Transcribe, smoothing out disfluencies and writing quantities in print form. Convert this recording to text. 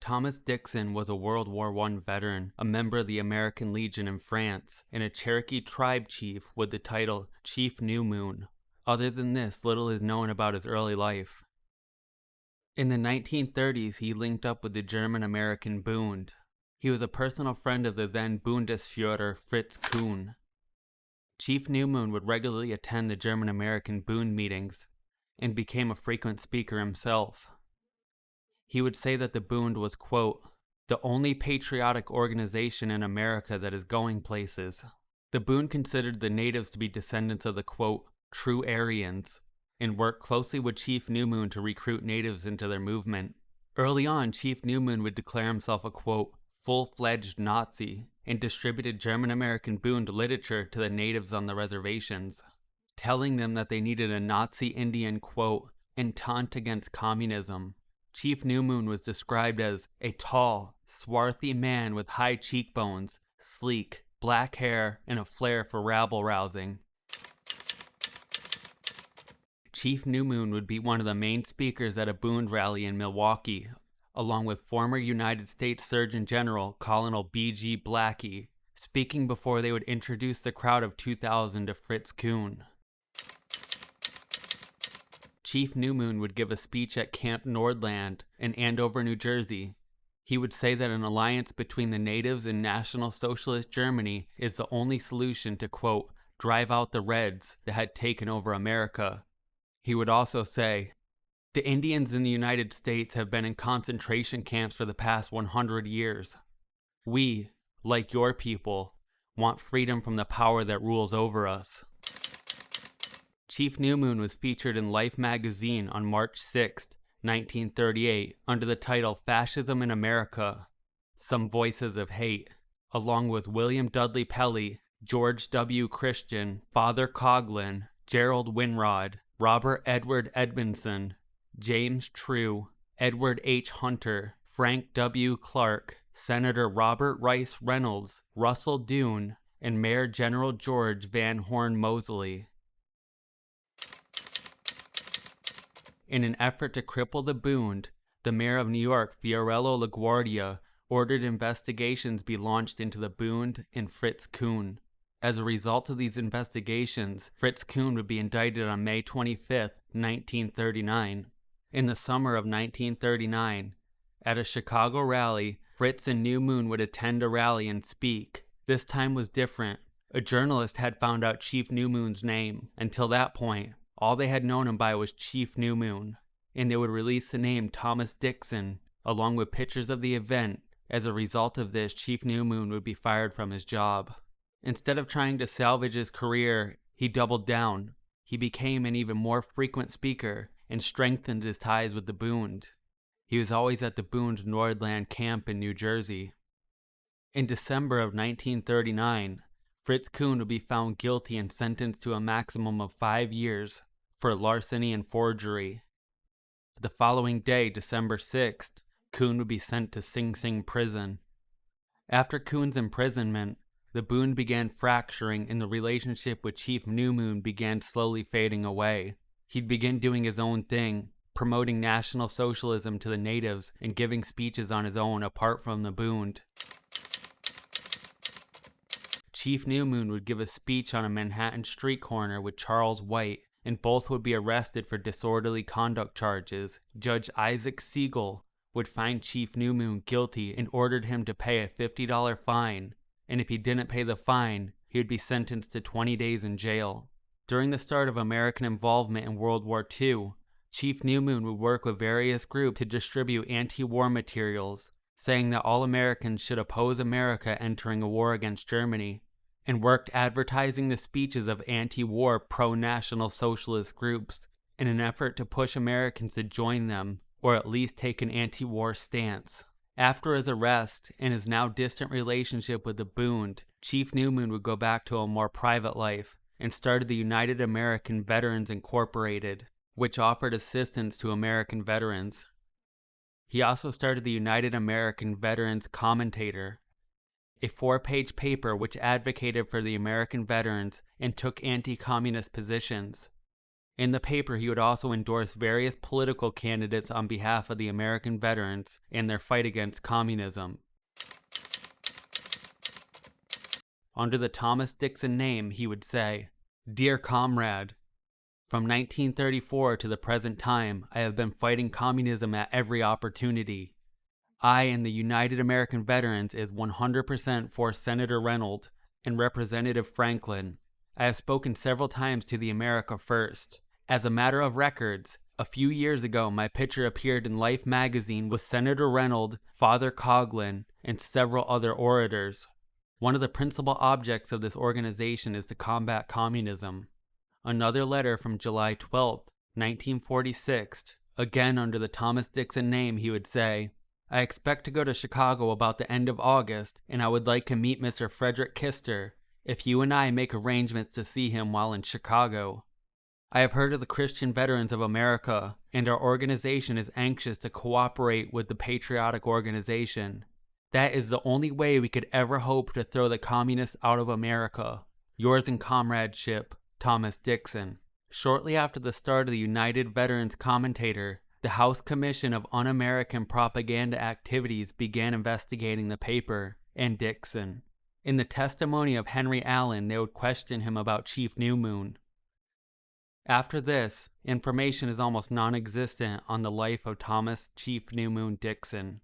Thomas Dixon was a World War I veteran, a member of the American Legion in France, and a Cherokee tribe chief with the title Chief New Moon. Other than this, little is known about his early life. In the 1930s, he linked up with the German-American Bund. He was a personal friend of the then Bundesführer Fritz Kuhn. Chief New Moon would regularly attend the German-American Bund meetings and became a frequent speaker himself. He would say that the Bund was, quote, the only patriotic organization in America that is going places. The Bund considered the natives to be descendants of the, quote, true Aryans, and worked closely with Chief New Moon to recruit natives into their movement. Early on, Chief New Moon would declare himself a, quote, full-fledged Nazi, and distributed German-American Bund literature to the natives on the reservations, telling them that they needed a Nazi Indian, quote, entente against communism. Chief New Moon was described as a tall, swarthy man with high cheekbones, sleek, black hair, and a flair for rabble-rousing. Chief New Moon would be one of the main speakers at a Bund rally in Milwaukee, along with former United States Surgeon General Colonel B.G. Blackie, speaking before they would introduce the crowd of 2,000 to Fritz Kuhn. Chief New Moon would give a speech at Camp Nordland in Andover, New Jersey. He would say that an alliance between the natives and National Socialist Germany is the only solution to, quote, drive out the Reds that had taken over America. He would also say, the Indians in the United States have been in concentration camps for the past 100 years. We, like your people, want freedom from the power that rules over us. Chief New Moon was featured in Life magazine on March 6, 1938, under the title Fascism in America, Some Voices of Hate, along with William Dudley Pelley, George W. Christian, Father Coughlin, Gerald Winrod, Robert Edward Edmondson, James True, Edward H. Hunter, Frank W. Clark, Senator Robert Rice Reynolds, Russell Dune, and Mayor General George Van Horn Moseley. In an effort to cripple the Bund, the mayor of New York, Fiorello LaGuardia, ordered investigations be launched into the Bund and Fritz Kuhn. As a result of these investigations, Fritz Kuhn would be indicted on May 25, 1939. In the summer of 1939, at a Chicago rally, Fritz and New Moon would attend a rally and speak. This time was different. A journalist had found out Chief New Moon's name. Until that point, all they had known him by was Chief New Moon, and they would release the name Thomas Dixon, along with pictures of the event. As a result of this, Chief New Moon would be fired from his job. Instead of trying to salvage his career, he doubled down. He became an even more frequent speaker and strengthened his ties with the Bund. He was always at the Bund Nordland camp in New Jersey. In December of 1939, Fritz Kuhn would be found guilty and sentenced to a maximum of 5 years for larceny and forgery. The following day, December 6th, Kuhn would be sent to Sing Sing prison. After Kuhn's imprisonment, the Bund began fracturing and the relationship with Chief New Moon began slowly fading away. He'd begin doing his own thing, promoting National Socialism to the natives and giving speeches on his own apart from the Bund. Chief New Moon would give a speech on a Manhattan street corner with Charles White, and both would be arrested for disorderly conduct charges. Judge Isaac Siegel would find Chief New Moon guilty and ordered him to pay a $50 fine, and if he didn't pay the fine, he would be sentenced to 20 days in jail. During the start of American involvement in World War II, Chief New Moon would work with various groups to distribute anti-war materials, saying that all Americans should oppose America entering a war against Germany, and worked advertising the speeches of anti-war pro-National Socialist groups in an effort to push Americans to join them, or at least take an anti-war stance. After his arrest and his now distant relationship with the Bund, Chief New Moon would go back to a more private life and started the United American Veterans Incorporated, which offered assistance to American veterans. He also started the United American Veterans Commentator, a 4-page paper which advocated for the American veterans and took anti-communist positions. In the paper, he would also endorse various political candidates on behalf of the American veterans in their fight against communism. Under the Thomas Dixon name, he would say, "Dear comrade, from 1934 to the present time, I have been fighting communism at every opportunity. I and the United American Veterans is 100% for Senator Reynolds and Representative Franklin. I have spoken several times to the America First. As a matter of records, a few years ago my picture appeared in Life magazine with Senator Reynolds, Father Coughlin, and several other orators. One of the principal objects of this organization is to combat communism." Another letter from July 12, 1946, again under the Thomas Dixon name, he would say, "I expect to go to Chicago about the end of August, and I would like to meet Mr. Frederick Kister, if you and I make arrangements to see him while in Chicago. I have heard of the Christian Veterans of America, and our organization is anxious to cooperate with the patriotic organization. That is the only way we could ever hope to throw the communists out of America. Yours in comradeship, Thomas Dixon." Shortly after the start of the United Veterans Commentator, the House Commission of Un-American Propaganda Activities began investigating the paper and Dixon. In the testimony of Henry Allen, they would question him about Chief Newmoon. After this, information is almost non-existent on the life of Thomas Chief Newmoon Dixon.